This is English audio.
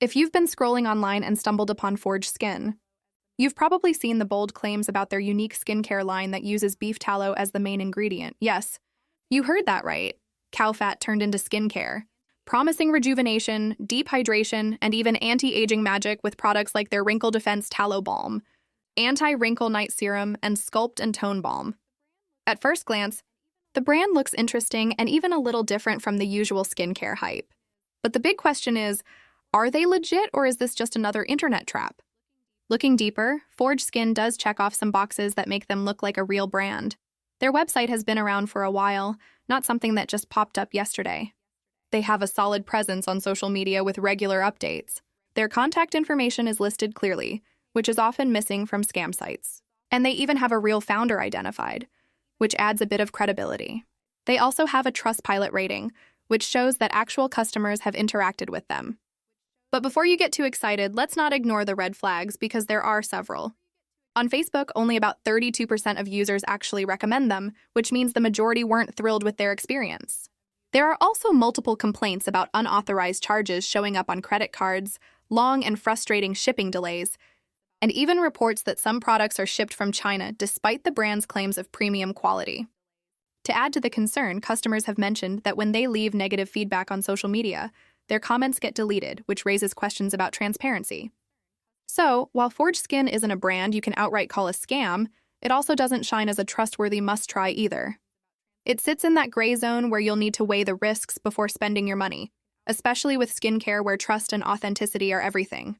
If you've been scrolling online and stumbled upon Forge Skin, you've probably seen the bold claims about their unique skincare line that uses beef tallow as the main ingredient. Yes, you heard that right. Cow fat turned into skincare, promising rejuvenation, deep hydration, and even anti-aging magic with products like their Wrinkle Defense Tallow Balm, Anti-Wrinkle Night Serum, and Sculpt and Tone Balm. At first glance, the brand looks interesting and even a little different from the usual skincare hype. But the big question is, are they legit or is this just another internet trap? Looking deeper, Forge Skin does check off some boxes that make them look like a real brand. Their website has been around for a while, not something that just popped up yesterday. They have a solid presence on social media with regular updates. Their contact information is listed clearly, which is often missing from scam sites. And they even have a real founder identified, which adds a bit of credibility. They also have a Trustpilot rating, which shows that actual customers have interacted with them. But before you get too excited, let's not ignore the red flags because there are several. On Facebook, only about 32% of users actually recommend them, which means the majority weren't thrilled with their experience. There are also multiple complaints about unauthorized charges showing up on credit cards, long and frustrating shipping delays, and even reports that some products are shipped from China despite the brand's claims of premium quality. To add to the concern, customers have mentioned that when they leave negative feedback on social media, their comments get deleted, which raises questions about transparency. So, while Forge Skin isn't a brand you can outright call a scam, it also doesn't shine as a trustworthy must-try either. It sits in that gray zone where you'll need to weigh the risks before spending your money, especially with skincare where trust and authenticity are everything.